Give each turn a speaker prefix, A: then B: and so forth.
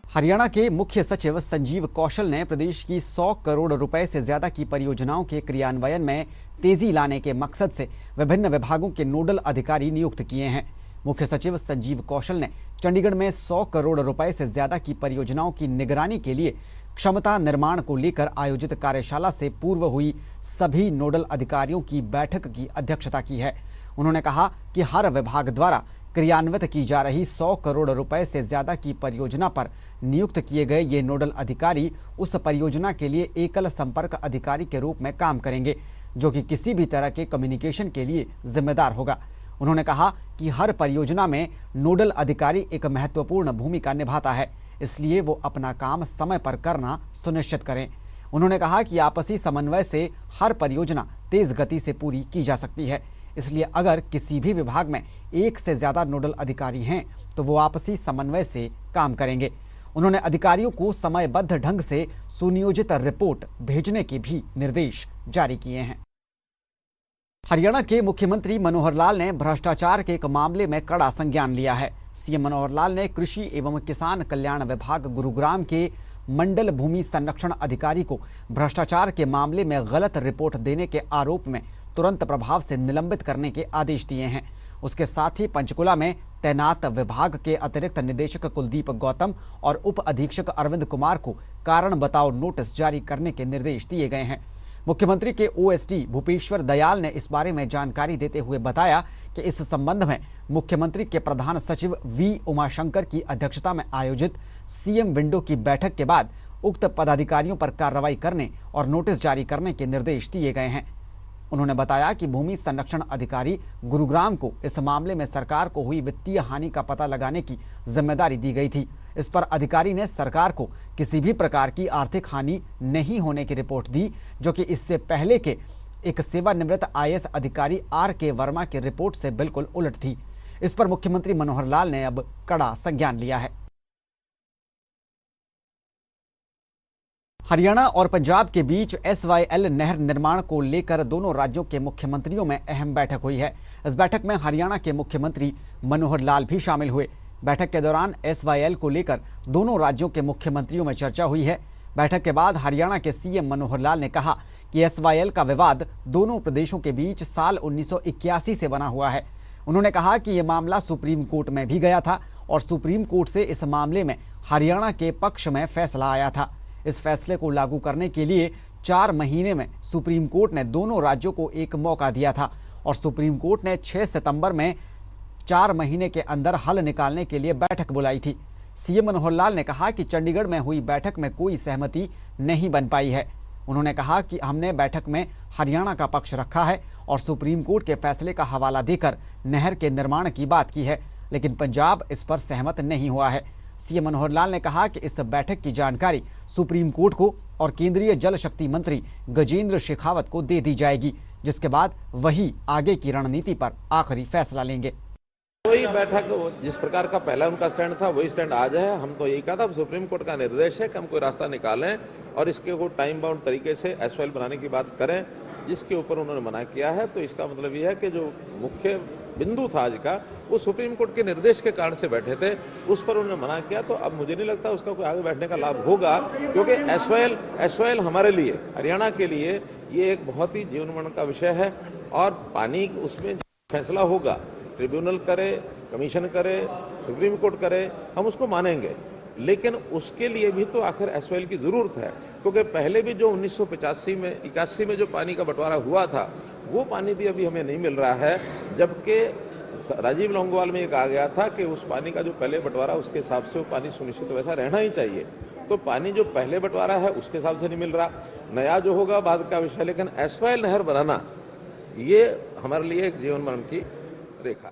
A: हरियाणा के मुख्य सचिव संजीव कौशल ने प्रदेश की 100 करोड़ रुपए से ज्यादा की परियोजनाओं के क्रियान्वयन में तेजी लाने के मकसद से विभिन्न विभागों के नोडल अधिकारी नियुक्त किए हैं। मुख्य सचिव संजीव कौशल ने चंडीगढ़ में 100 करोड़ रुपए से ज्यादा की परियोजनाओं की निगरानी के लिए क्षमता निर्माण को लेकर आयोजित कार्यशाला से पूर्व हुई सभी नोडल अधिकारियों की बैठक की अध्यक्षता की है। उन्होंने कहा कि हर विभाग द्वारा क्रियान्वित की जा रही 100 करोड़ रुपए से ज्यादा की परियोजना पर नियुक्त किए गए ये नोडल अधिकारी उस परियोजना के लिए एकल संपर्क अधिकारी के रूप में काम करेंगे, जो कि किसी भी तरह के कम्युनिकेशन के लिए जिम्मेदार होगा। उन्होंने कहा कि हर परियोजना में नोडल अधिकारी एक महत्वपूर्ण भूमिका निभाता है, इसलिए वो अपना काम समय पर करना सुनिश्चित करें। उन्होंने कहा कि आपसी समन्वय से हर परियोजना तेज गति से पूरी की जा सकती है, इसलिए अगर किसी भी विभाग में एक से ज्यादा नोडल अधिकारी हैं तो वो आपसी समन्वय से काम करेंगे। उन्होंने अधिकारियों को समयबद्ध ढंग से सुनियोजित रिपोर्ट भेजने के भी निर्देश जारी किए हैं। हरियाणा के मुख्यमंत्री मनोहर लाल ने भ्रष्टाचार के एक मामले में कड़ा संज्ञान लिया है। सीएम मनोहर लाल ने कृषि एवं किसान कल्याण विभाग गुरुग्राम के मंडल भूमि संरक्षण अधिकारी को भ्रष्टाचार के मामले में गलत रिपोर्ट देने के आरोप में तुरंत प्रभाव से निलंबित करने के आदेश दिए हैं। उसके साथ ही पंचकुला में तैनात विभाग के अतिरिक्त निदेशक कुलदीप गौतम और उप अधीक्षक अरविंद कुमार को कारण बताओ नोटिस जारी करने के निर्देश दिए गए हैं। मुख्यमंत्री के ओएसडी भूपेश्वर दयाल ने इस बारे में जानकारी देते हुए बताया कि इस संबंध में मुख्यमंत्री के प्रधान सचिव वी उमाशंकर की अध्यक्षता में आयोजित सीएम विंडो की बैठक के बाद उक्त पदाधिकारियों पर कार्रवाई करने और नोटिस जारी करने के निर्देश दिए गए हैं। उन्होंने बताया कि भूमि संरक्षण अधिकारी गुरुग्राम को इस मामले में सरकार को हुई वित्तीय हानि का पता लगाने की जिम्मेदारी दी गई थी। इस पर अधिकारी ने सरकार को किसी भी प्रकार की आर्थिक हानि नहीं होने की रिपोर्ट दी, जो कि इससे पहले के एक सेवानिवृत्त आईएएस अधिकारी आर.के. वर्मा की रिपोर्ट से बिल्कुल उलट थी। इस पर मुख्यमंत्री मनोहर लाल ने अब कड़ा संज्ञान लिया है। हरियाणा और पंजाब के बीच एसवाईएल नहर निर्माण को लेकर दोनों राज्यों के मुख्यमंत्रियों में अहम बैठक हुई है। इस बैठक में हरियाणा के मुख्यमंत्री मनोहर लाल भी शामिल हुए। बैठक के दौरान एसवाईएल को लेकर दोनों राज्यों के मुख्यमंत्रियों में चर्चा हुई है। बैठक के बाद हरियाणा के सीएम मनोहर लाल ने कहा कि एसवाईएल का विवाद दोनों प्रदेशों के बीच साल 1981 से बना हुआ है। उन्होंने कहा कि यह मामला सुप्रीम कोर्ट में भी गया था और सुप्रीम कोर्ट से इस मामले में हरियाणा के पक्ष में फैसला आया था। इस फैसले को लागू करने के लिए 4 महीने में सुप्रीम कोर्ट ने दोनों राज्यों को एक मौका दिया था और सुप्रीम कोर्ट ने 6 सितंबर में 4 महीने के अंदर हल निकालने के लिए बैठक बुलाई थी। सीएम मनोहर लाल ने कहा कि चंडीगढ़ में हुई बैठक में कोई सहमति नहीं बन पाई है। उन्होंने कहा कि हमने बैठक में हरियाणा का पक्ष रखा है और सुप्रीम कोर्ट के फैसले का हवाला देकर नहर के निर्माण की बात की है, लेकिन पंजाब इस पर सहमत नहीं हुआ है। सीएम मनोहर लाल ने कहा कि इस बैठक की जानकारी सुप्रीम कोर्ट को और केंद्रीय जल शक्ति मंत्री गजेंद्र शेखावत को दे दी जाएगी, जिसके बाद वही आगे की रणनीति पर आखिरी फैसला लेंगे।
B: वही बैठक जिस प्रकार का पहला उनका स्टैंड था वही स्टैंड आज है। हम तो यही कहा था, सुप्रीम कोर्ट का निर्देश है कि हम कोई रास्ता निकालें और इसके को टाइम बाउंड तरीके से एसवाईएल बनाने की बात करें, जिसके ऊपर उन्होंने मना किया है। तो इसका मतलब यह है कि जो मुख्य बिंदु था आज का, वो सुप्रीम कोर्ट के निर्देश के कारण से बैठे थे, उस पर उन्होंने मना किया। तो अब मुझे नहीं लगता उसका कोई आगे बैठने का लाभ होगा, क्योंकि एसवाईएल हमारे लिए, हरियाणा के लिए ये एक बहुत ही जीवन मरण का विषय है और पानी उसमें फैसला होगा, ट्रिब्यूनल करे, कमीशन करे, सुप्रीम कोर्ट करे, हम उसको मानेंगे। लेकिन उसके लिए भी तो आखिर एसवाईएल की जरूरत है, क्योंकि पहले भी जो 1981 में जो पानी का बंटवारा हुआ था, वो पानी भी अभी हमें नहीं मिल रहा है। जबकि राजीव लोंगोवाल में ये कहा गया था कि उस पानी का जो पहले बंटवारा उसके हिसाब से वो पानी सुनिश्चित वैसा रहना ही चाहिए। तो पानी जो पहले बंटवारा है उसके हिसाब से नहीं मिल रहा, नया जो होगा बाद का विषय। लेकिन एसवाईएल नहर बनाना ये हमारे लिए एक जीवन मरण की रेखा है।